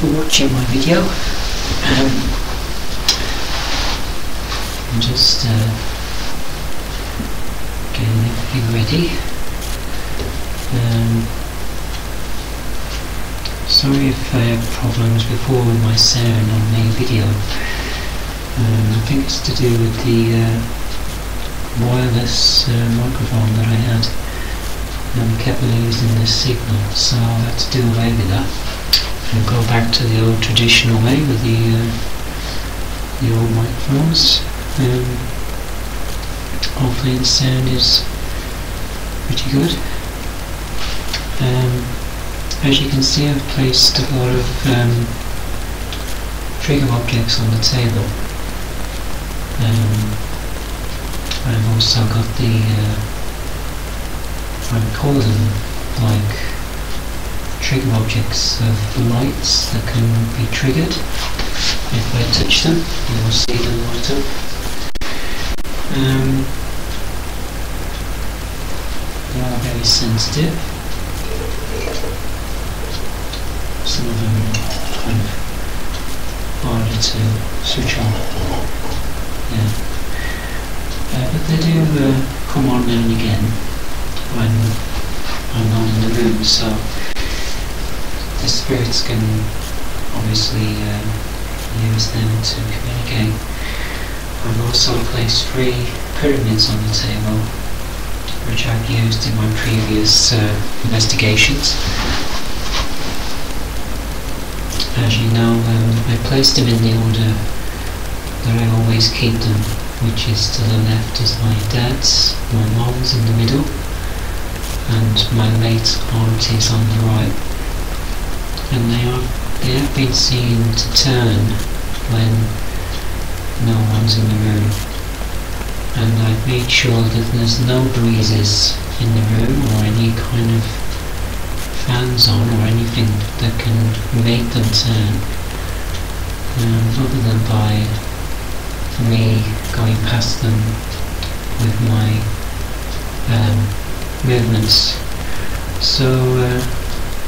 for watching my video. I'm just getting everything ready. Sorry if I have problems before with my sound on the video. I think it's to do with the wireless microphone that I had, and kept losing the signal, so I had to do away with that and go back to the old traditional way with the old microphones. Hopefully the sound is pretty good. As you can see, I've placed a lot of trigger objects on the table. I've also got the I would call them like trigger objects of lights that can be triggered. If I touch them, you will see them light up. They are very sensitive. Some of them are kind of harder to switch on. Yeah. But they do come on now and again when I'm not in the room, so the spirits can obviously use them to communicate. I've also placed 3 pyramids on the table, which I've used in my previous investigations. As you know, I placed them in the order that I always keep them, which is to the left is my dad's, my mom's in the middle, and my late aunt is on the right. And they have been seen to turn when no one's in the room. And I've made sure that there's no breezes in the room or any kind of fans on or anything that can make them turn, other than by me going past them with my movements. So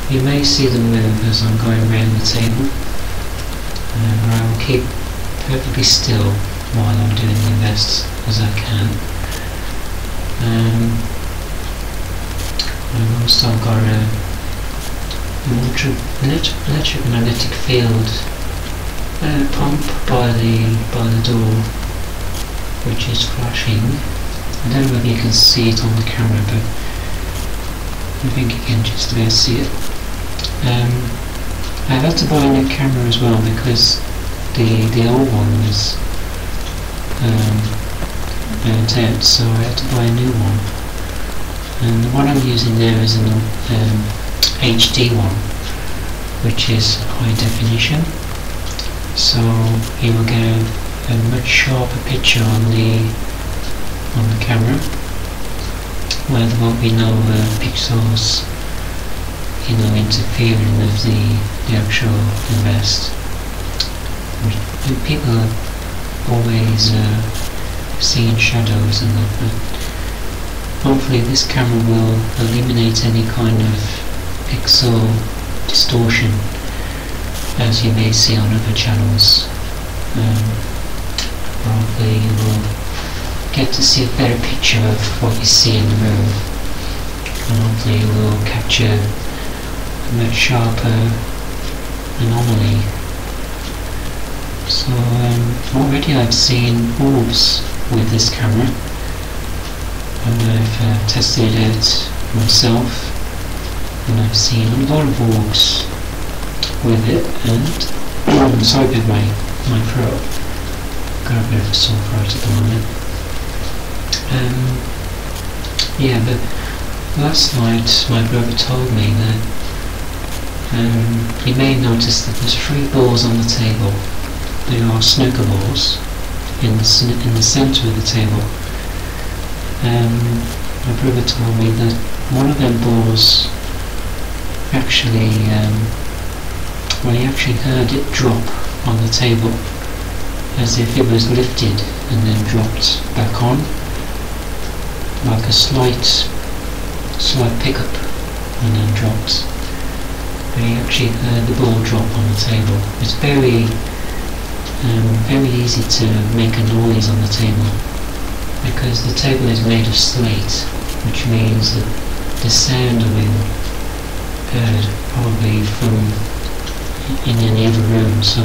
you may see them move as I'm going around the table, or I will keep perfectly still while I'm doing the best as I can. I've also got an electromagnetic field pump by the door, which is flashing. I don't know if you can see it on the camera, but I think you can just about see it. I've had to buy a new camera as well because the old one was burnt out, so I had to buy a new one. And the one I'm using there is an HD one, which is high definition, so you will get a much sharper picture on the camera, where there won't be no pixels, interfering with the actual invest. People are always seeing shadows and that, but hopefully this camera will eliminate any kind of pixel distortion, as you may see on other channels. Hopefully you will get to see a better picture of what you see in the room, and hopefully you will capture a much sharper anomaly. So already I've seen orbs with this camera, and I've tested it out myself, and I've seen a lot of orbs with it. And I'm sorry about my throat, got a bit of a sore throat at the moment. Yeah, but last night my brother told me that he may have noticed that there's 3 balls on the table. They are snooker balls in the centre of the table. My brother told me that one of them balls actually, when he actually heard it drop on the table, as if it was lifted and then dropped back on, like a slight pickup and then dropped. but he actually heard the ball drop on the table. It's very easy to make a noise on the table because the table is made of slate, which means that the sound will be heard probably from in any other room. So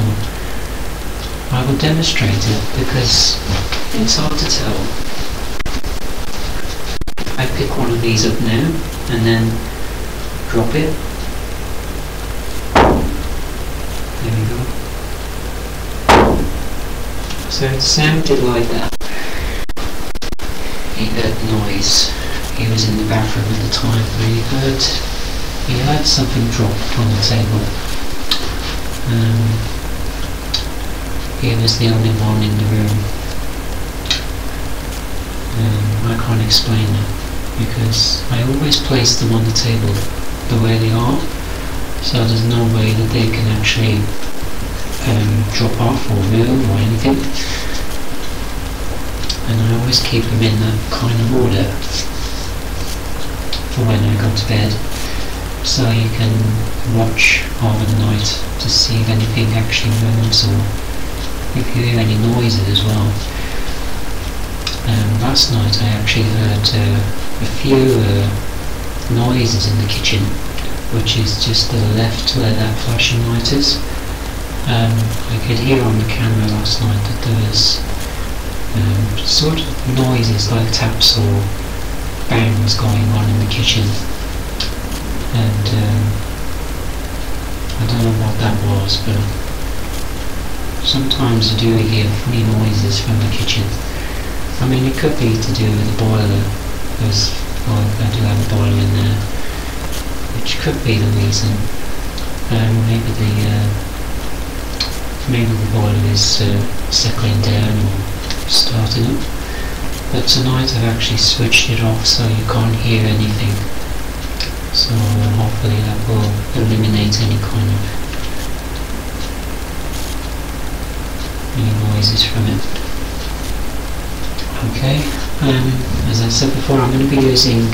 I will demonstrate it because it's hard to tell. I pick one of these up now and then drop it. There we go. So it sounded like that. He heard noise. He was in the bathroom at the time, but he heard something drop on the table. He was the only one in the room. I can't explain it because I always place them on the table the way they are, so there's no way that they can actually drop off or move or anything, and I always keep them in that kind of order for when I go to bed, so you can watch over the night to see if anything actually moves or if you hear any noises as well. Last night I actually heard a few noises in the kitchen, which is just to the left where that flashing light is. I could hear on the camera last night that there was sort of noises like taps or bangs going on in the kitchen, and I don't know what that was, but sometimes you do hear funny noises from the kitchen. I mean, it could be to do with the boiler, because I do have a boiler in there, which could be the reason. Maybe the boiler is settling down or starting up. But tonight I've actually switched it off so you can't hear anything. So hopefully that will eliminate any kind of noises from it. Okay, as I said before, I'm going to be using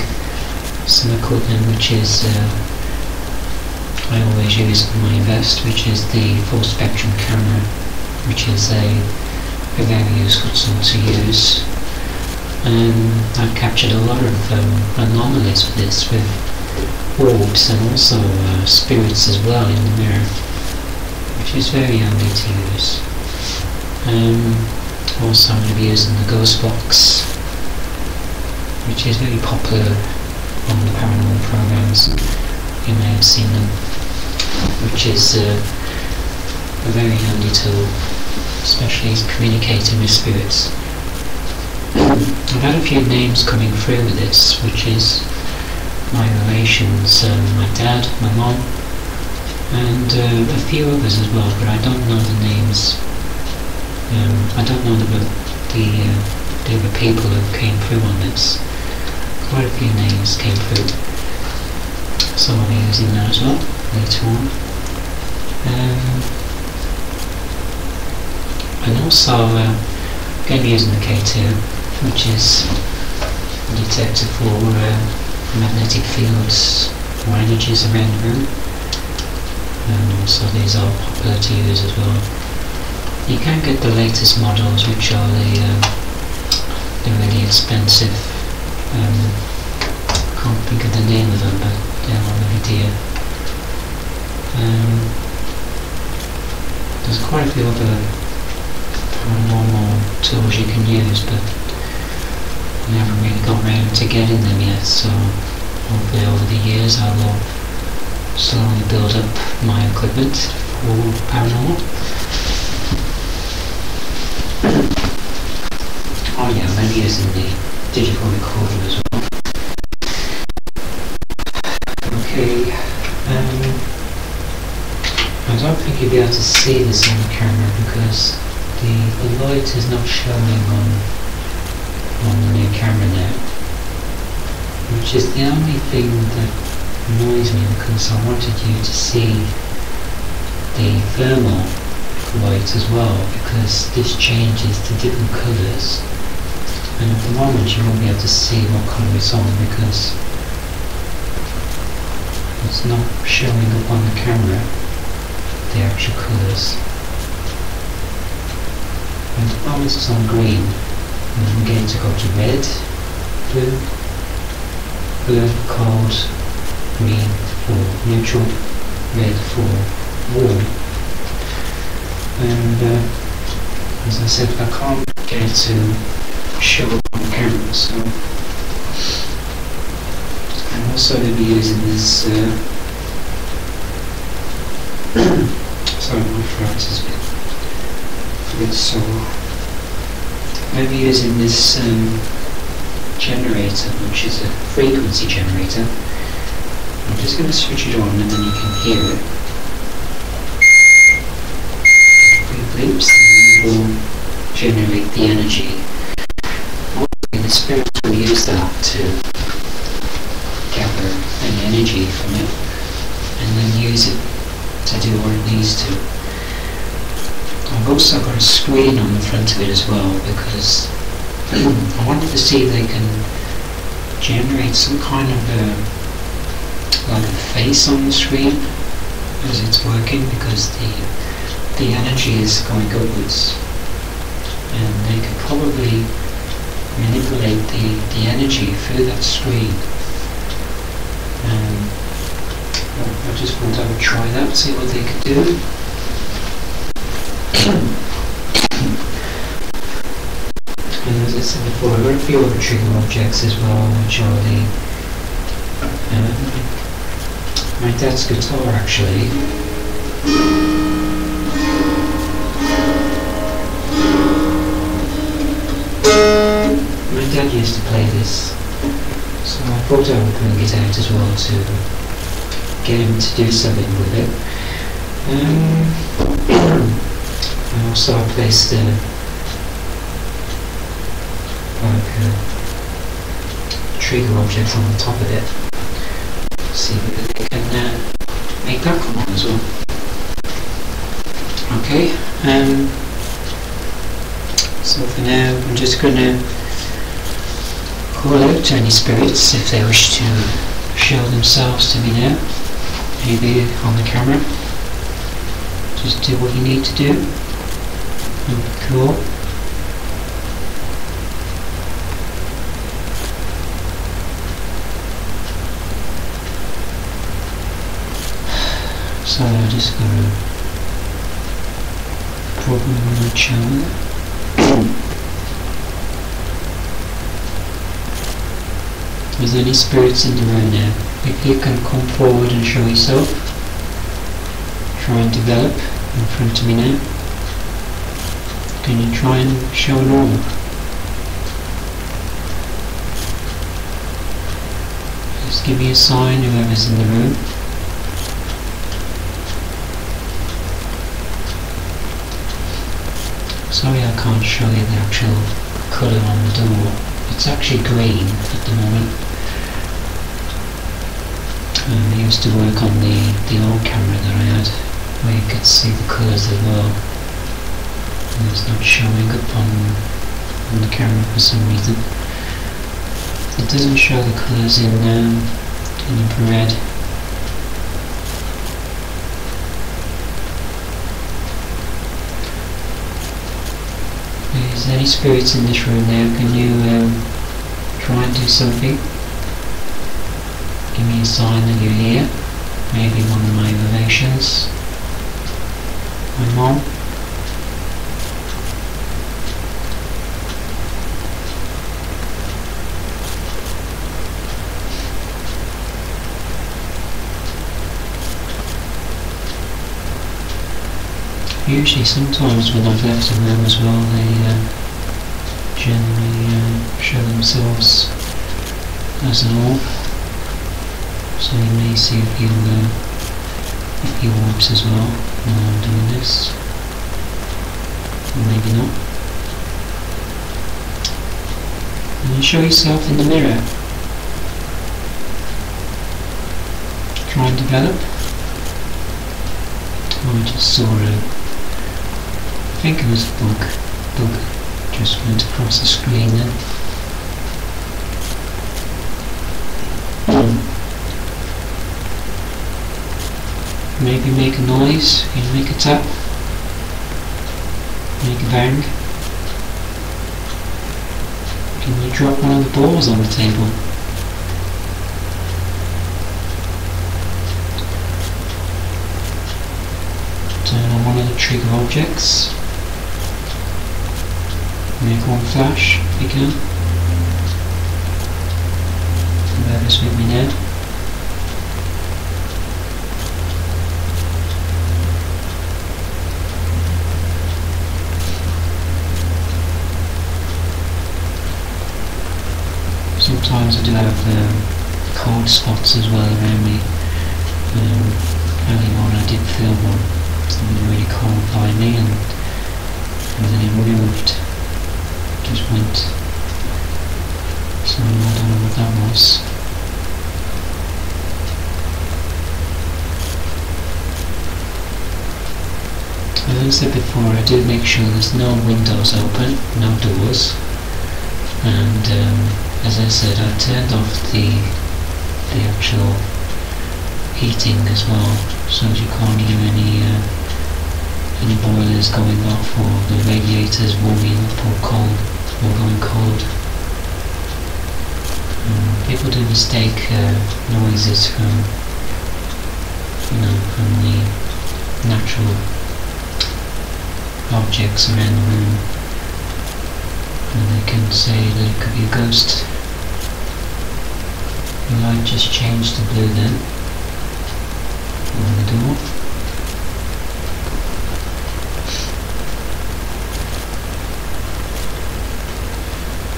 some equipment which is I always use on my vest, which is the full spectrum camera, which is a very useful tool to use. I've captured a lot of anomalies with this, with orbs and also spirits as well in the mirror, which is very handy to use. Also I'm going to be using the ghost box, which is very popular on the paranormal programs. You may have seen them, which is a very handy tool, especially communicating with spirits. I've had a few names coming through with this, which is my relations, my dad, my mom, and a few others as well, but I don't know the names. I don't know the other people who came through on this. Quite a few names came through, so I'll be using that as well later on. And also going to be using the K2, which is a detector for magnetic fields or energies around the room, and also these are popular to use as well. You can get the latest models, which are the really expensive. Can't think of the name of them, but they're really dear. There's quite a few other paranormal tools you can use, but I haven't really got around to getting them yet, so hopefully over the years I will slowly build up my equipment for paranormal. Oh yeah, I'm only using the digital recorder as well. Okay, I don't think you'll be able to see this on the camera because the light is not showing on the new camera now, which is the only thing that annoys me, because I wanted you to see the thermal light as well, because this changes to different colours, and at the moment you won't be able to see what colour it's on because it's not showing up on the camera, the actual colours. And at the moment it's on green, and I'm going to go to red, blue, cold, green for neutral, red for warm. And as I said, I can't get it to show up on camera, so I'm also going to be using this sorry, my throat is a bit sore. I'm using this generator, which is a frequency generator. I'm just going to switch it on and then you can hear it. It bleeps and will generate the energy. Hopefully the spirits will use that to gather any energy from it and then use it to do what it needs to. I've also got a screen on the front of it as well, because I wanted to see if they can generate some kind of like a face on the screen as it's working, because the energy is going upwards, and they could probably manipulate the energy through that screen. I just want to have a try that, see what they could do. And as I said before, I've got a few other trigger objects as well, which are my dad's guitar actually. My dad used to play this, so I thought I would bring it out as well to get him to do something with it. And also I placed like a trigger object on the top of it. See if they can make that come on as well. Okay, so for now I'm just going to call out to any spirits if they wish to show themselves to me now, maybe on the camera. Just do what you need to do. Cool. So I just got a problem on my channel. Is there any spirits in the room now? If you can come forward and show yourself, try and develop in front of me now. Can you try and show normal? Just give me a sign, whoever's in the room. Sorry I can't show you the actual colour on the door. It's actually green at the moment. I used to work on the old camera that I had, where you could see the colours as well. And it's not showing up on the camera for some reason. It doesn't show the colours in infrared. Is there any spirits in this room now? Can you try and do something? Give me a sign that you're here. Maybe one of my relations. My mom. Usually, sometimes when I've left a room as well, they generally show themselves as an orb. So you may see a few orbs as well while I'm doing this, or maybe not. And you show yourself in the mirror. Try and develop. Oh, I just saw I think it was a bug just went across the screen then. maybe make a noise, you know, make a tap, make a bang. Can you drop one of the balls on the table? Turn on one of the trigger objects. Make one flash if you can. Bear this with me, Ned. Sometimes I do have cold spots as well around me. Early on I did film one, something really cold by me, and then it moved, just went, so I don't know what that was. As I said before, I do make sure there's no windows open, no doors, and as I said, I turned off the actual heating as well, so that you can't hear any boilers going off or the radiators warming up or cold or going cold. People do mistake noises from, you know, from the natural objects around the room, and they can say that it could be a ghost. The light just changed to blue then over the door.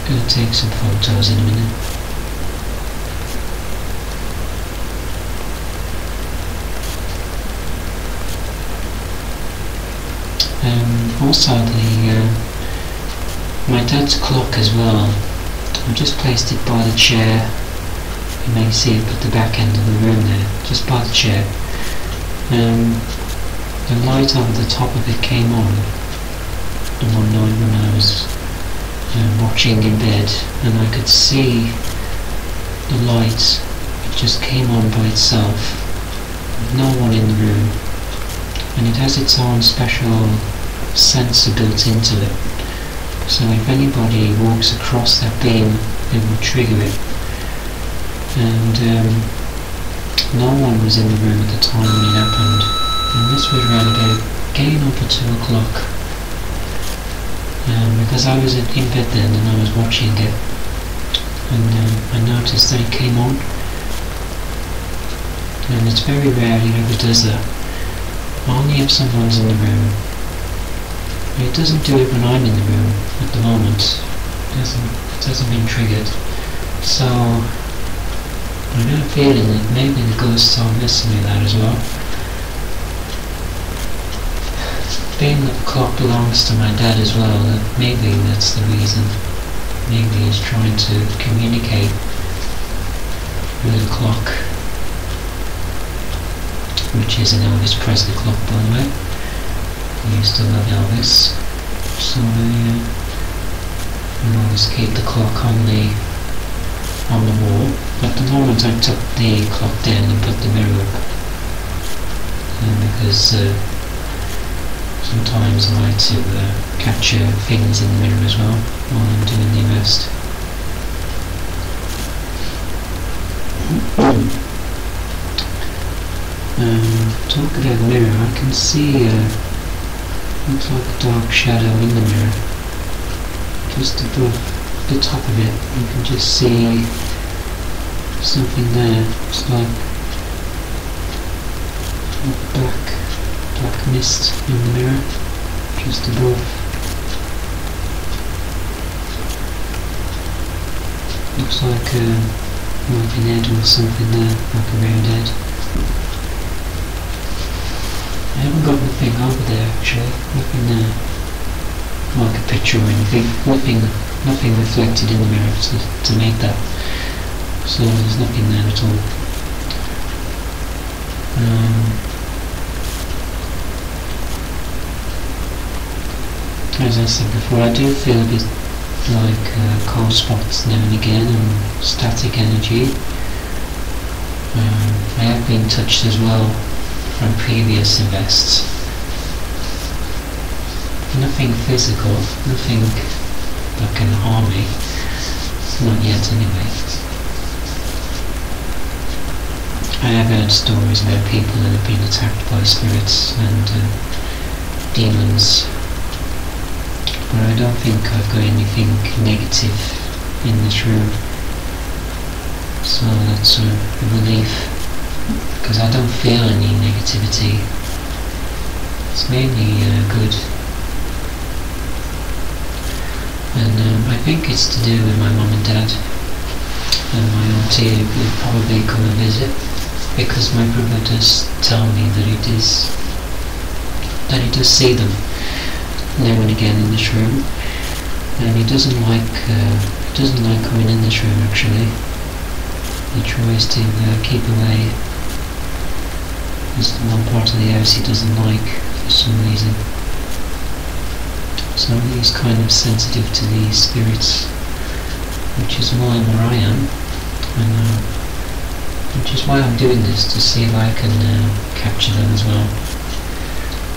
Gonna take some photos in a minute. Also my dad's clock as well, I've just placed it by the chair. You may see it at the back end of the room there, just by the chair. The light over the top of it came on the one night when I was watching in bed, and I could see the light. It just came on by itself, with no one in the room, and it has its own special sensor built into it, so if anybody walks across that beam it will trigger it. And no one was in the room at the time when it happened, and this was around about getting up at 2 o'clock, because I was in bed then and I was watching it, and I noticed that it came on, and it's very rare it ever does that, only if someone's in the room. It doesn't do it when I'm in the room at the moment. It hasn't been triggered. So I got a feeling that maybe the ghosts are messing with that as well. Being that the clock belongs to my dad as well, maybe that's the reason. Maybe he's trying to communicate with the clock, which is an Elvis Presley clock, by the way. I used to love Elvis, so I always keep the clock on the wall. At the moment I took the clock down and put the mirror up, because sometimes I like to capture things in the mirror as well while I'm doing the rest. Talk about the mirror, I can see looks like a dark shadow in the mirror. Just above the top of it, you can just see something there. It's like a black mist in the mirror, just above. Looks like an head or something there, like a round head. I haven't got nothing over there actually, nothing there, like a picture or anything, nothing reflected in the mirror to make that, so there's nothing there at all. As I said before, I do feel a bit like cold spots now and again and static energy. I have been touched as well from previous invests. Nothing physical, nothing that can harm me. Not yet anyway. I have heard stories about people that have been attacked by spirits and demons, but I don't think I've got anything negative in this room, so that's a relief, because I don't feel any negativity. It's mainly good. And I think it's to do with my mum and dad, and my auntie will probably come and visit, because my brother does tell me that he does see them now and again in this room, and he doesn't like coming in this room actually. He tries to keep away. There's one part of the house he doesn't like for some reason. So he's kind of sensitive to these spirits, which is why where I am, and which is why I'm doing this, to see if I can capture them as well,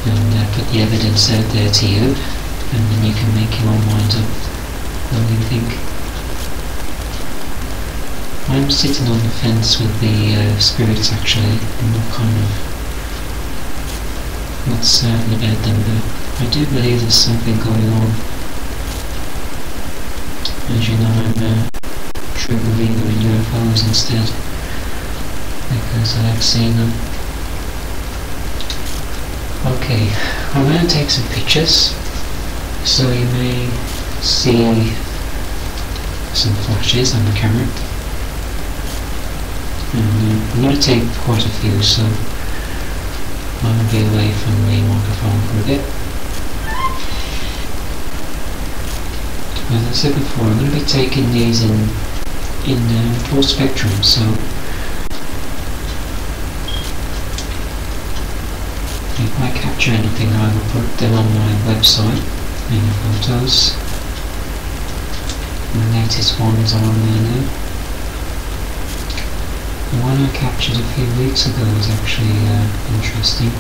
and put the evidence out there to you, and then you can make your own mind up what you think. I'm sitting on the fence with the spirits actually. I'm not certain about them, but I do believe there's something going on. As you know, I'm a true believer in UFOs instead, because I've seen them. Okay, I'm going to take some pictures, so you may see some flashes on the camera. And I'm going to take quite a few, so I'm going to be away from the microphone for a bit. As I said before, I'm going to be taking these in full spectrum, so if I capture anything, I will put them on my website in the photos. The latest ones are on there now. The one I captured a few weeks ago was actually interesting.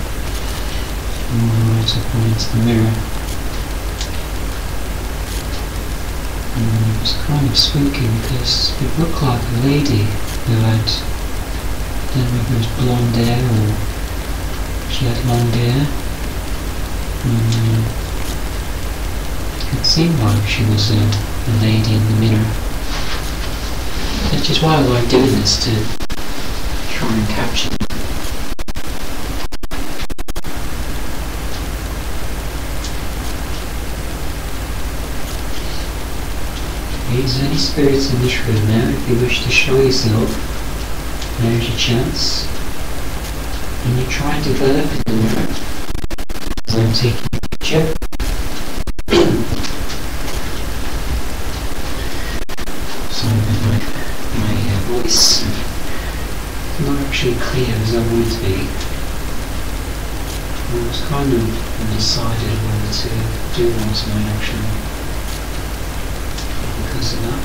I took one into the mirror. It was kind of spooky because it looked like a lady who had, I don't know if it was blonde hair or she had long hair. It seemed like she was a lady in the mirror. Which is why I like doing this, to try and capture them. Is there any spirits in this room now? If you wish to show yourself, there's your chance. And you try and develop in the mirror. As I'm taking a picture. Sorry about my voice. Not actually clear as I want to be. I was kind of undecided whether to do one tonight actually. Because of that.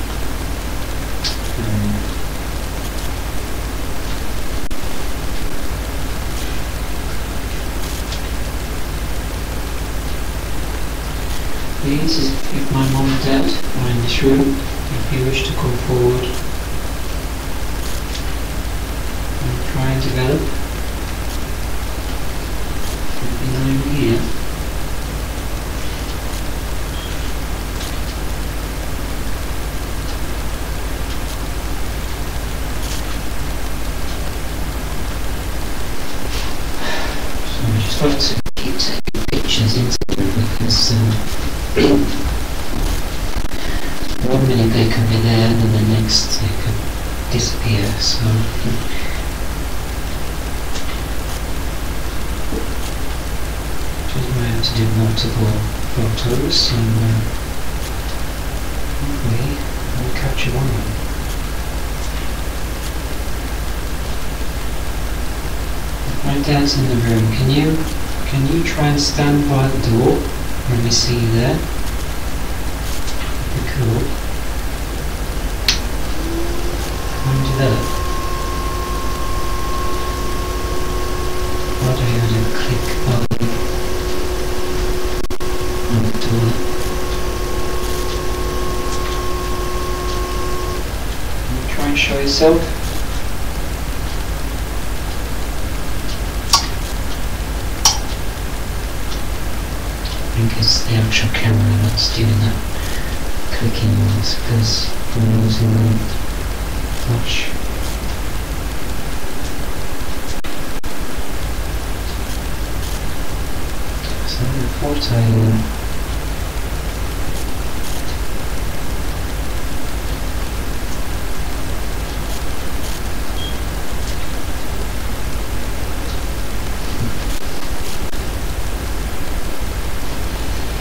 Please, if my mum and dad are in this room, if you wish to come forward and try and develop, behind here. So I just like to keep taking pictures into them because 1 minute they can be there and then the next they could disappear, so just might have to do multiple photos and hopefully I'll capture one of them. My dad's in the room. Can you try and stand by the door? Let me see you there. That'd be cool. Try and develop. What do you yourself. I think it's the actual camera that's doing that clicking noise because I'm losing the flash. So I thought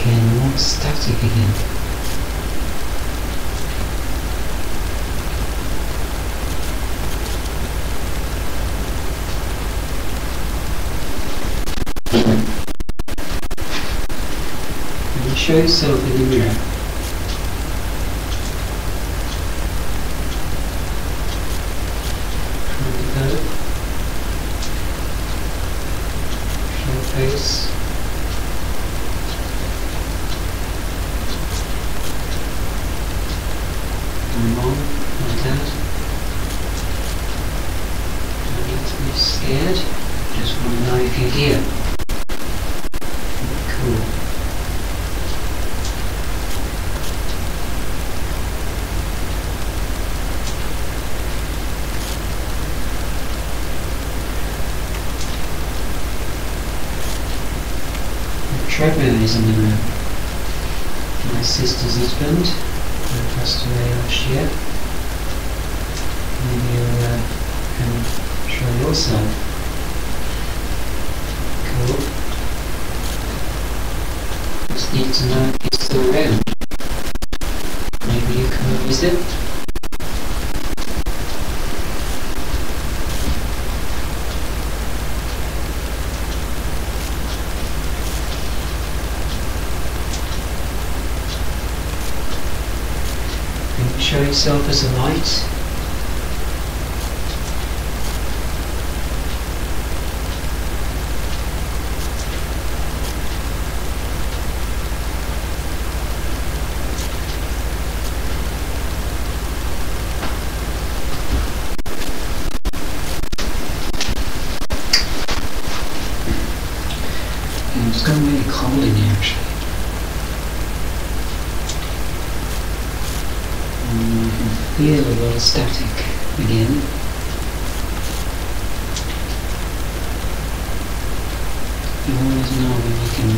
again, more static again. Show yourself in the mirror. Front of that. Show your face. Come on, like that. Don't need to be scared. Just want to know if you're here. Cool. Trevor is in the room. My sister's husband, who passed away last year. Maybe you can show yourself. Cool. Just need to know if he's still around. Maybe you come and visit. Show yourself as a light. And it's gotten really cold in here actually. I can feel a lot of static again. You always know when you can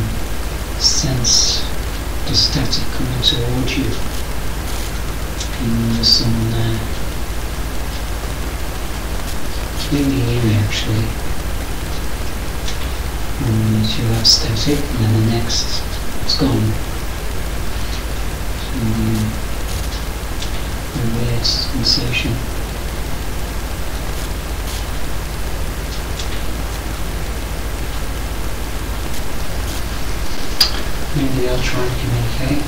sense the static coming towards you. You know there's someone there. Maybe here actually. And you have static and then the next it's gone. So, a weird sensation. Maybe I'll try and communicate.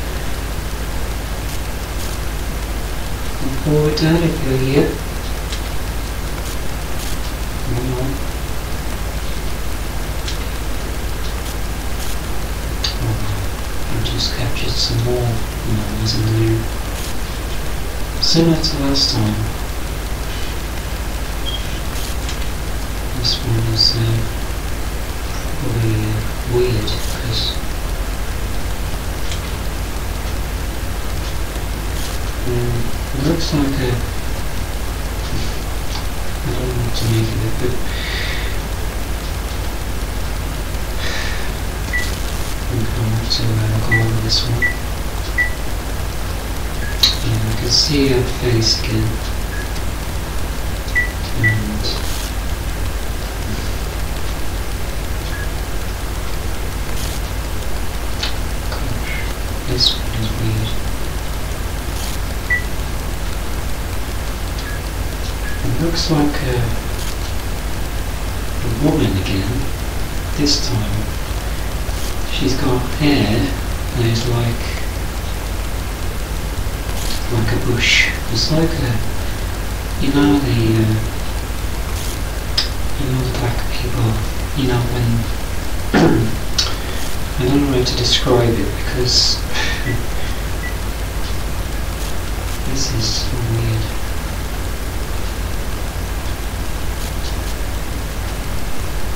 Come forward, Dad, if you're here. Come on. Oh, I just captured some more noise in there. Similar to last time. This one is probably weird because it looks like a, I don't know what to make of it, but I think I want to go over this one. I can see her face again, and gosh, this one is weird. It looks like a woman again. This time, she's got hair that is like a bush. It's like a, you know the black people, you know when, I don't know how to describe it because this is so weird.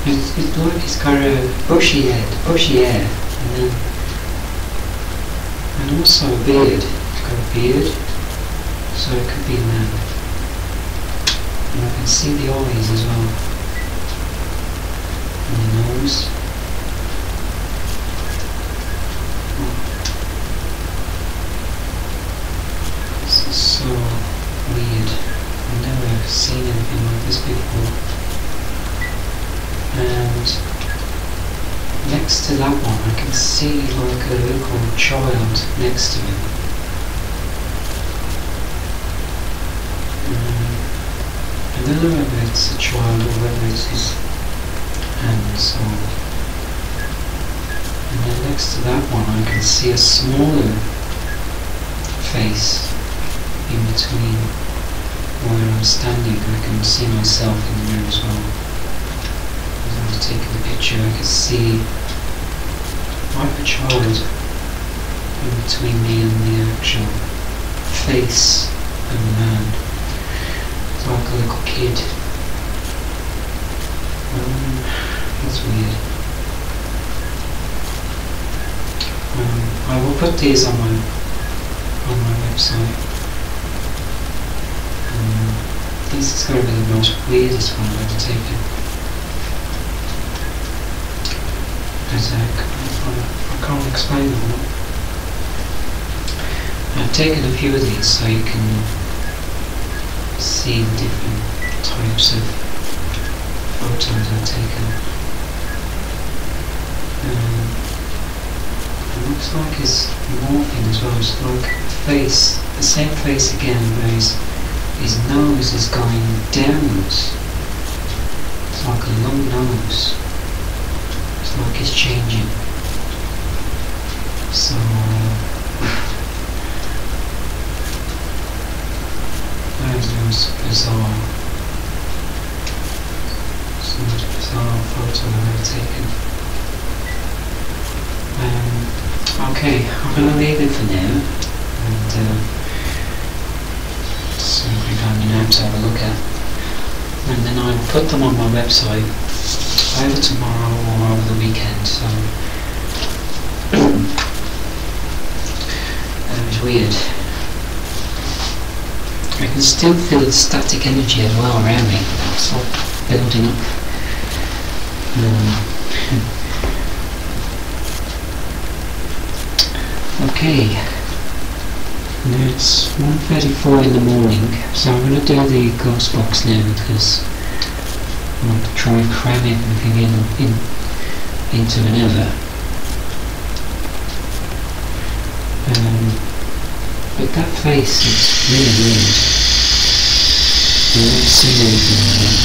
It's like it's got a bushy hair, and also a beard. It's got a beard, so it could be a man. And I can see the eyes as well, and the nose. This is so weird. I've never seen anything like this before. And next to that one I can see like a little child next to him. I don't know whether it's a child or whether it's his hands or... And then next to that one I can see a smaller face in between where I'm standing. I can see myself in the mirror as well. As I was taking the picture I could see like a child in between me and the actual face of the man. It's like a little kid. That's weird. I will put these on my website. This is going to be the most weirdest one I've ever taken. I can't explain them all. I've taken a few of these so you can see the different types of photos I've taken. It looks like it's morphing as well. It's like a face, the same face again, where his nose is going downwards. It's like a long nose. It's like it's changing. So that is the most bizarre, it's the most bizarre photo I've ever taken. Okay, I'm going to leave it for now, and simply going now to have a look at, and then I'll put them on my website either tomorrow or over the weekend. So that was weird. I can still feel the static energy as well around me. It's all building up. Okay, now it's 1:34 in the morning, so I'm going to do the ghost box now because I want to try and cram everything into an hour. But that face is really weird. I've never seen anything like that.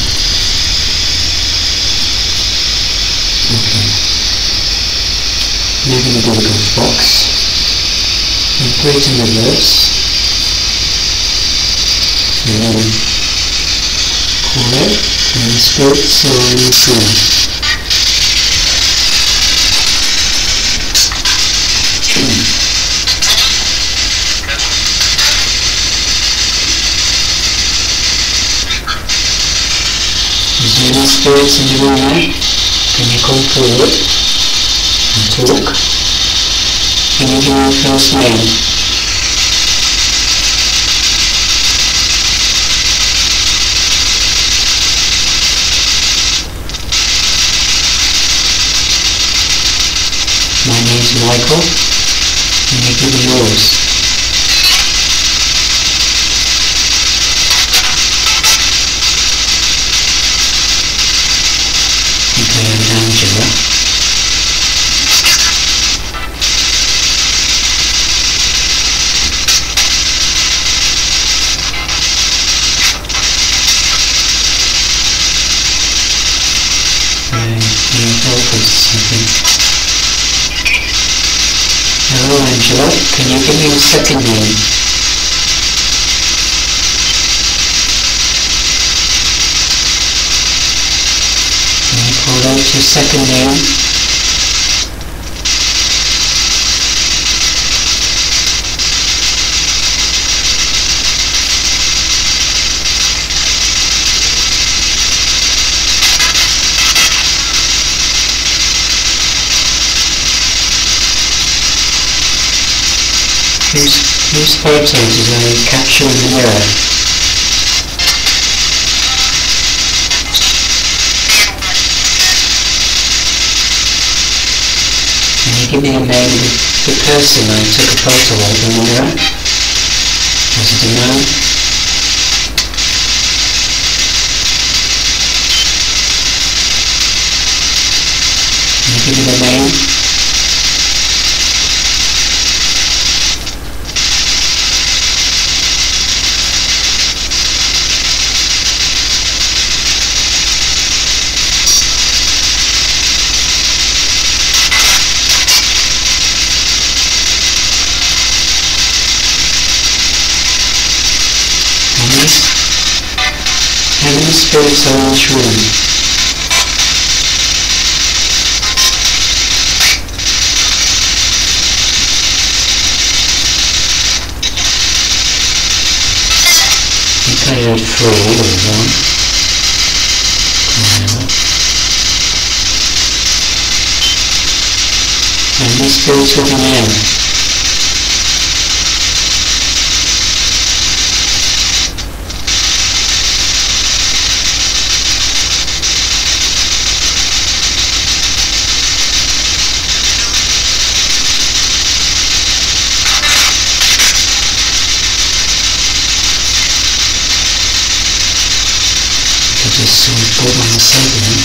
Okay, now I'm going to do the ghost box. And put it in reverse, and then pull out, and the spirits are in the floor. Is there any spirits in the room now? Can you come forward and talk? Can you give me your first name? My name's Michael. Can you give me yours? Okay, I'm Angela. Hello Angela, can you give me your second name? Can you call out your second name? Whose photos did I capture in the mirror? Can you give me the name of the person I took a photo of in the mirror? Was it a man? Can you give me the name? How many spirits are in this room? I think I heard 3 or 1. How many spirits will be now? Just so bored on the segment.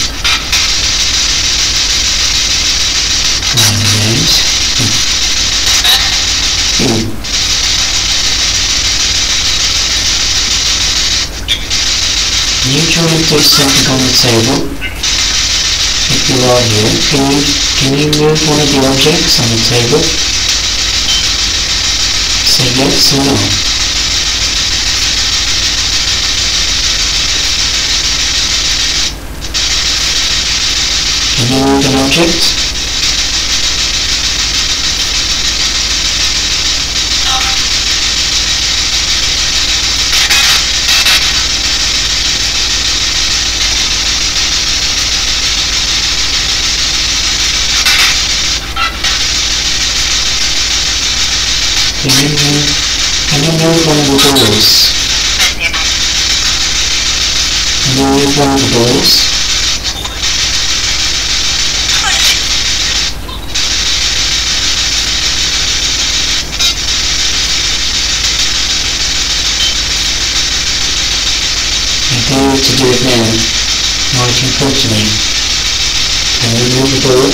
Can you try and do something on the table? If you are here, can you move one of the objects on the table? Say yes or no. Can you move an object? Can you move one of the doors? Can you move one of the doors? I dare you to do it now, right in front of me. Can you move the door?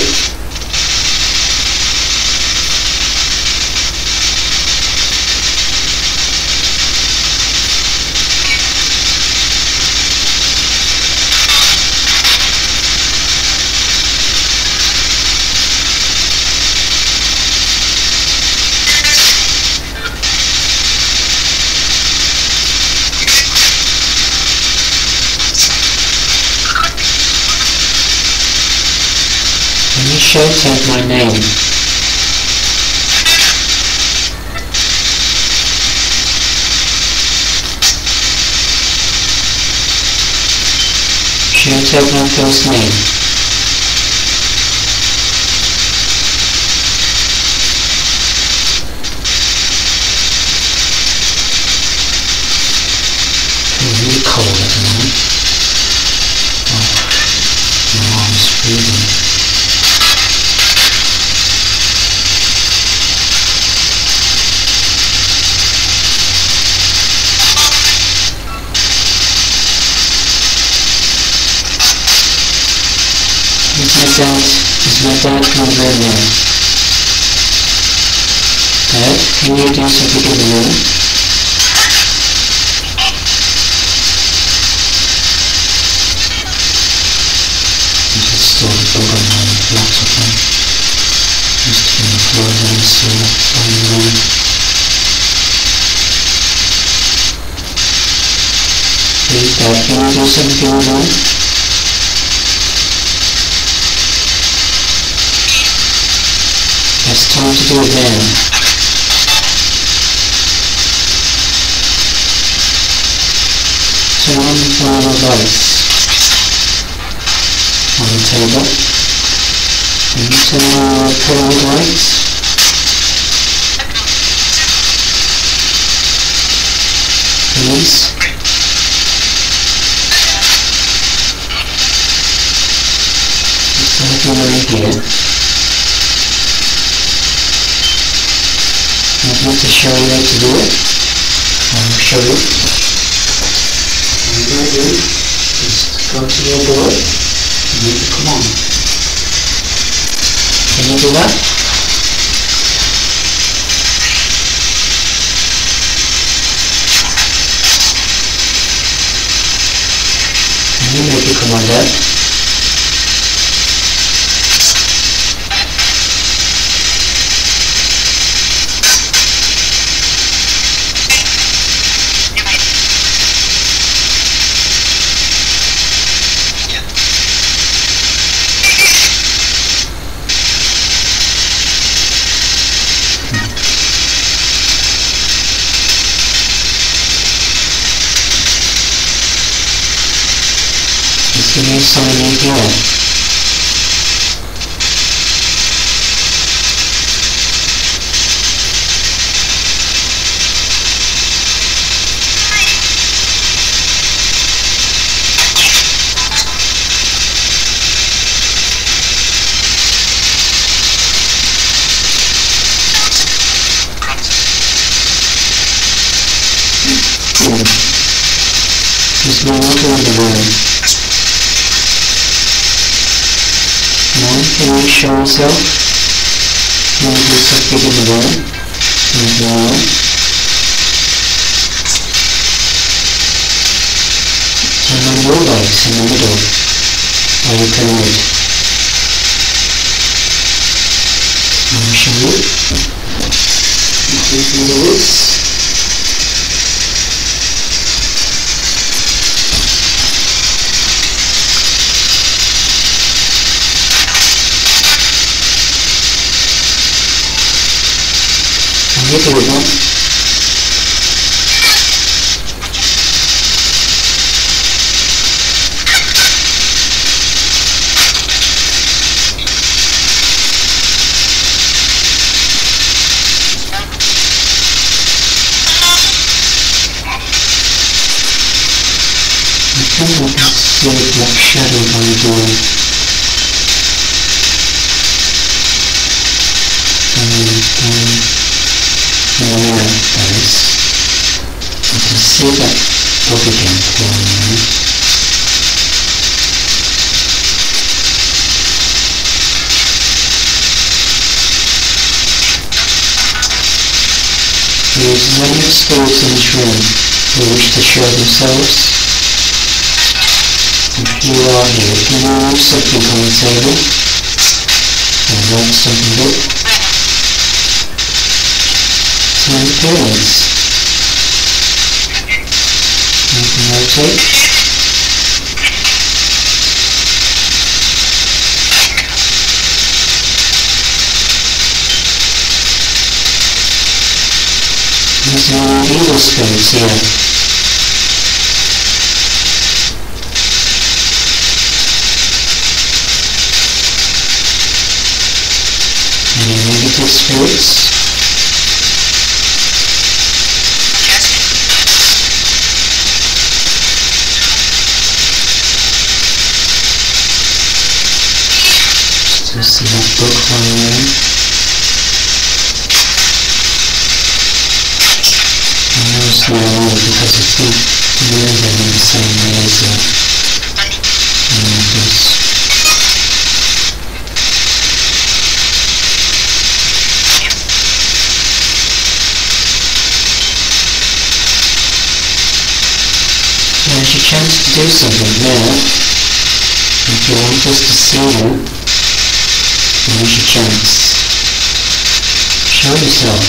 Can you shout out my name? Shout out my first name. It's really cold at the moment. Oh, my arm's freezing. Is my dad coming home now? Dad, can you do something in the room? I just store the book on my laptop now. Just on the floor and so on the room. Please, Dad, can you do something in the room? It's time to do it now. Turn on one of the lights on the table. Can you turn on the pyramid lights? please. Just a little way here. I'm not to show you how to do it. I'll show you. What you're going to do is go to your door and you can come on. Can you do that? Can you make it come on, Dad? Just give me some in here. Just one look around the room. Now, can you show yourself? Can you do something in the room? Maybe around. Turn on your lights in the middle while you turn it. I'll show you. You can do this. You do it now. I think I can see a black shadow by the door. There is. You can see that bug again crawling in. There's many spirits in this room who wish to show themselves. If you are here, if you want something on the table, or want something good, an appearance. You can rotate. There's no evil spirits here. Any negative spirits? See that book flying in. I know it's not all because it's not moving in the same way as this. There's your chance to do something now. If you want us to see you, here's your chance. Show yourself.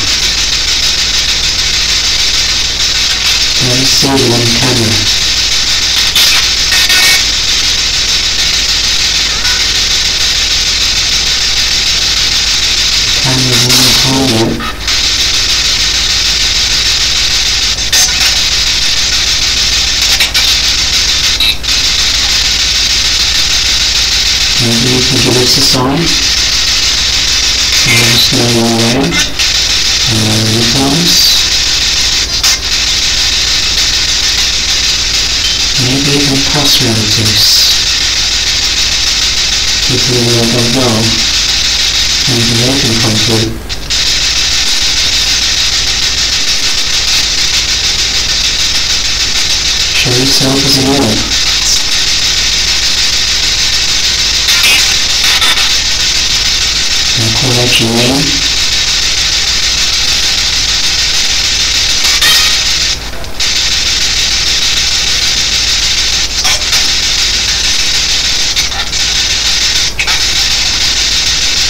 Let us see you on camera. Camera's in the corner. Maybe you can give us a sign. Let us know you're aware. Your thumbs. maybe even past relatives, people who I don't know, maybe they can come through. Show yourself as an orb. Now call out your name.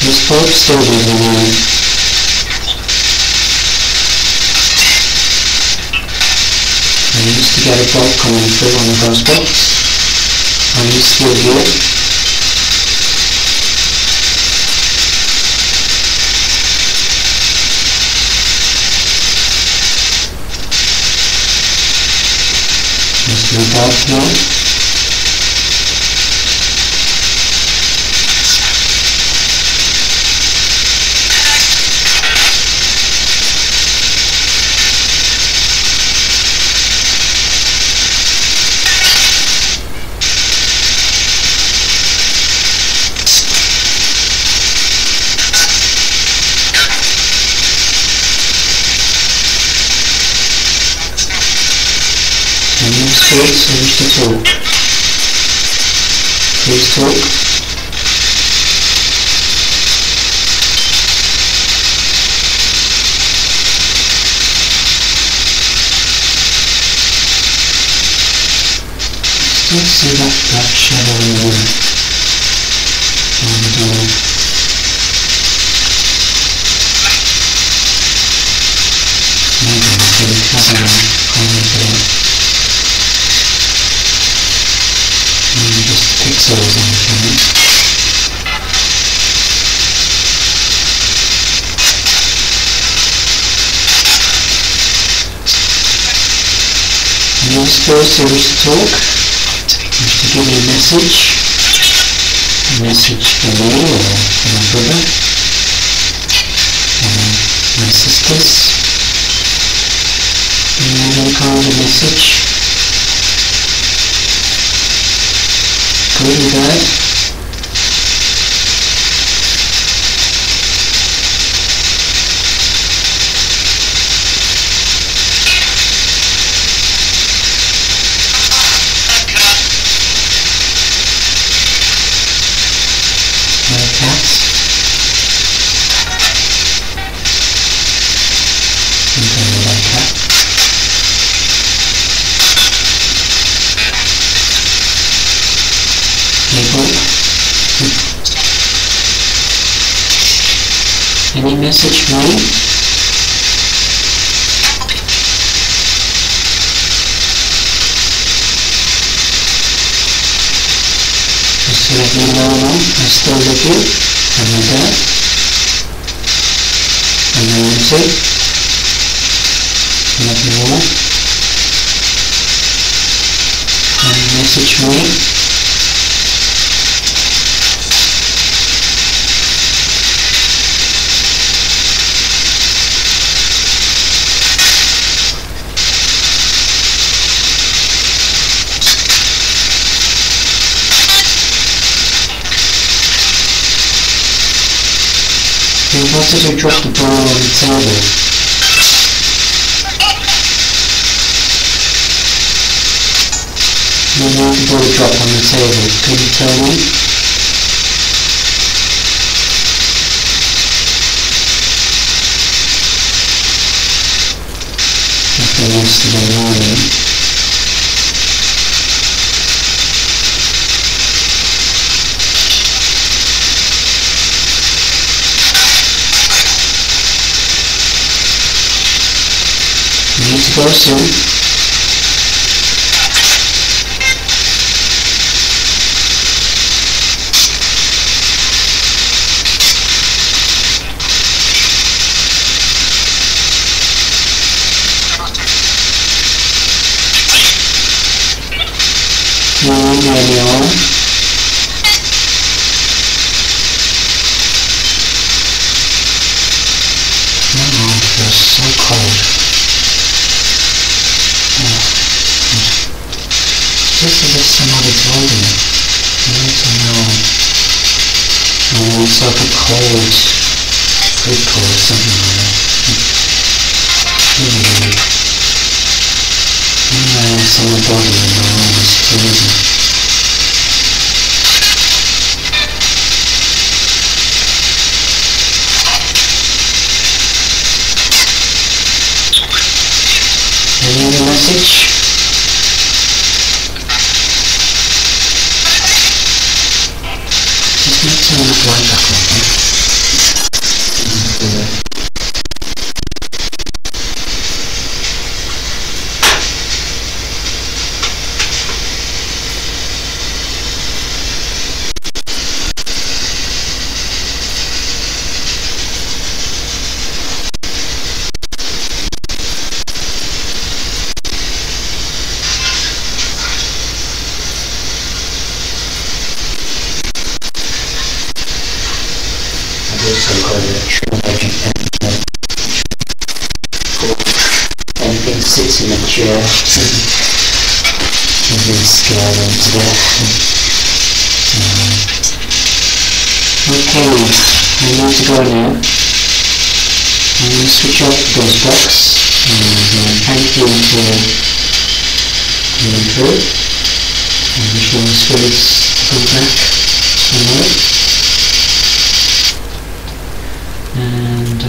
This bulb still using you. I used to get a bulb coming through on the ghost box. I used to review it. Used to be dark here. Any spirits who wish to talk, please talk. Still see that black shadow in the room, on the door. Maybe it's getting closer now, maybe just pixels on the camera. Any spirits who wish to talk, wish to give me a message for me or for my brother, or my sisters, any kind of message. Good and bad. My cat. I'm going to like cat. Any message for me? Just to let me know I still love you, and I'm there, and I want to love you all. Any message for me? You wanted to drop the ball on the table. You want the ball to drop on the table. Can you tell me? After yesterday morning. You need to go soon. You need any on? My arm feels so cold. Just somebody's holding it. I don't know. Or it's like a cold grip or something like that. Really weird. Anyway, it's on the body and my arm is freezing. Any other message? Just going to turn the light back on. Also got a trilogy anything sits in a chair and really scare them to death. Okay, I need to go now. I'm going to switch off the ghost box and thank you for coming through. I wish all the spirits to come back tomorrow. And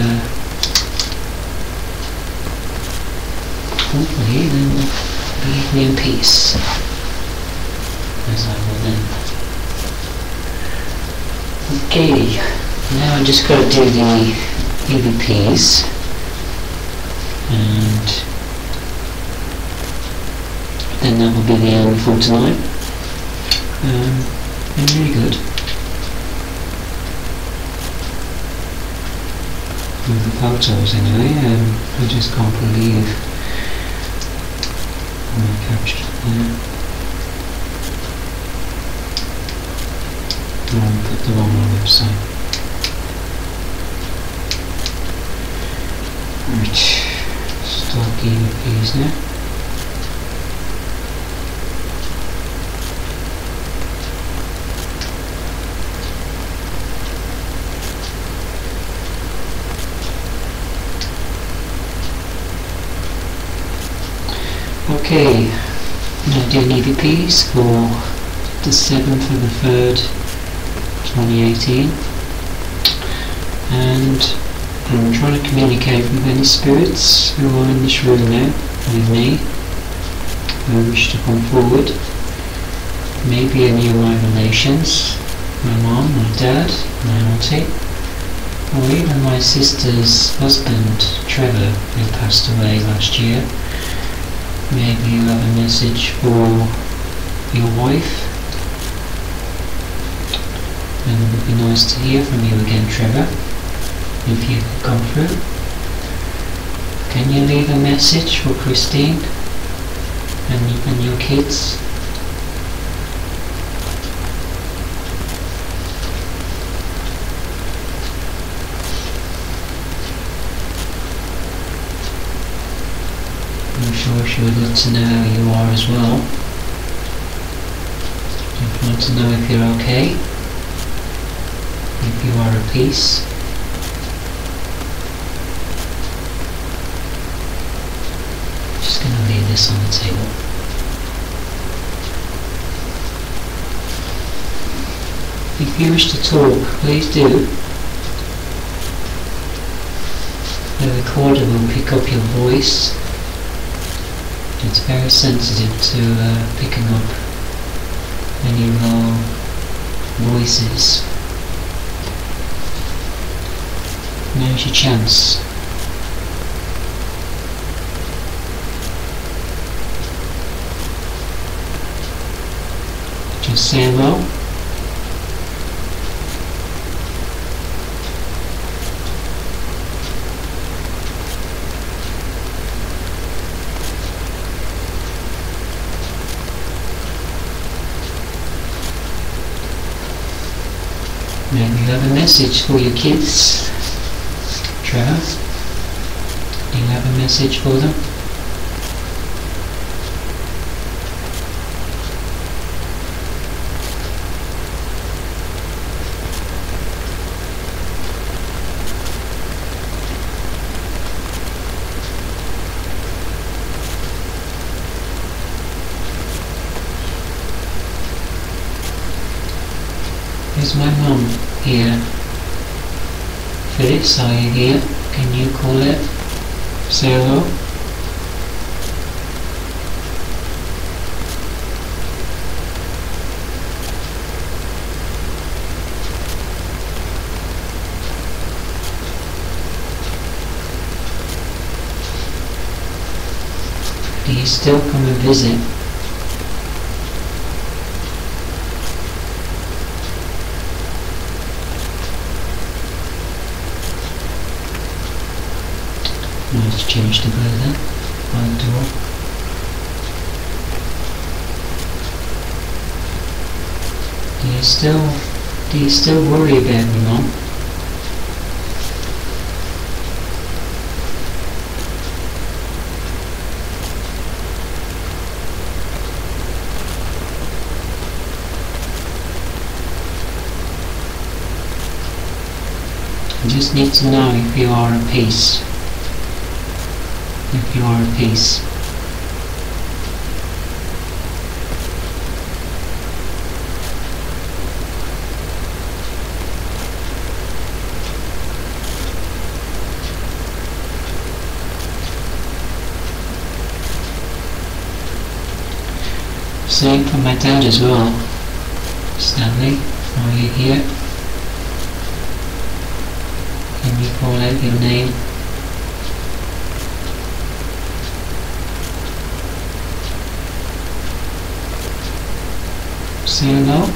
hopefully they will leave me in peace, as I will then. Okay, now I just got to do the EVPs, and then that will be the end for tonight. Been really good. With the photos anyway, I just can't believe what I captured there. I put the one on the website. Right, start the EVPs now. Okay, now doing EVPs for the 7th of the 3rd, 2018, and I'm trying to communicate with any spirits who are in this room now with me, who wish to come forward. Maybe any of my relations, my mom, my dad, my auntie, or even my sister's husband, Trevor, who passed away last year. Maybe you have a message for your wife, and it would be nice to hear from you again, Trevor, if you could come through. Can you leave a message for Christine and your kids? I'm sure she would love to know how you are as well. She'd want to know if you're okay, if you are at peace. Just going to leave this on the table. If you wish to talk, please do. The recorder will pick up your voice. It's very sensitive to picking up any low voices. Now's your chance. Just say hello. Maybe you have a message for your kids. Trevor, do you have a message for them? Is my mum here? Phyllis, are you here? Can you call it? Say hello? Do you still come and visit? Let's change the weather outdoor. Do you still worry about me, Mum? I just need to know if you are at peace. If you are at peace. Same for my dad as well. Stanley, are you here? Can you call out your name? Say hello.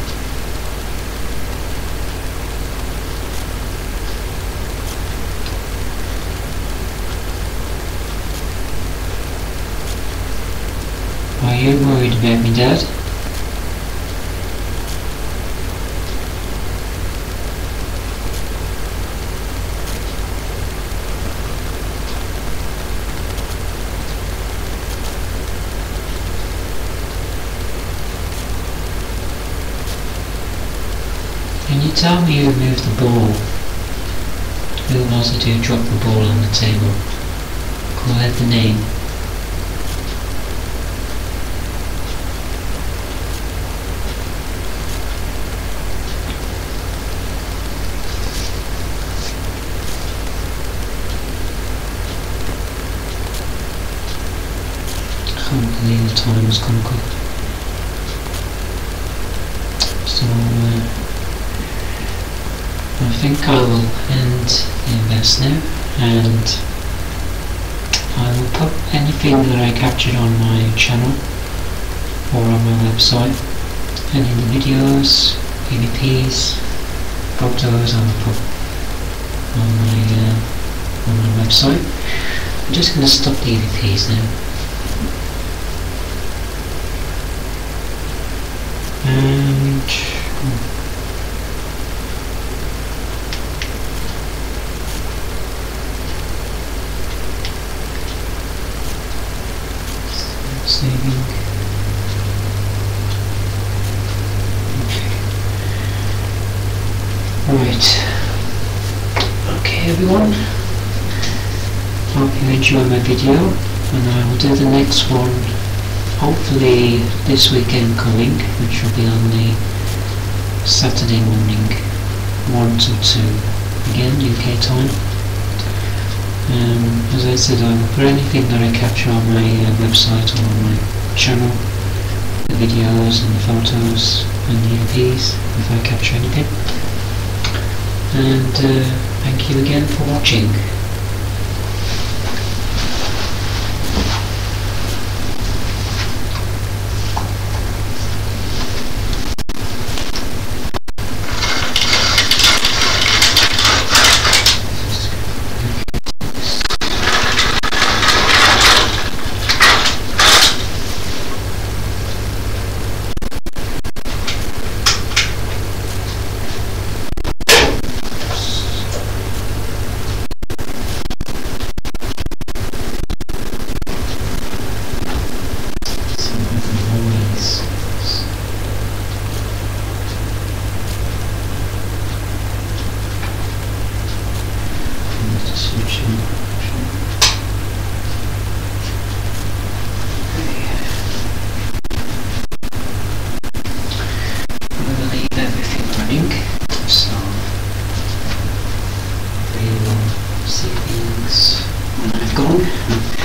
Are you worried about me, Dad? Can you tell me who moved the ball? Who was it who dropped the ball on the table? Call out the name. I can't believe the time has gone quick. So I think I will end the invest now, and I will put anything that I captured on my channel or on my website, and in the videos, PVPs, photos I will put on my website. I'm just going to stop the EVPs now. And saving. Okay. Right. Okay, everyone. Hope you enjoy my video, and I will do the next one hopefully this weekend coming, which will be on the Saturday morning, 1 to 2 again, UK time. As I said, I will put anything that I capture on my website or on my channel, the videos and the photos and the EVPs if I capture anything. And thank you again for watching. see things when I've gone.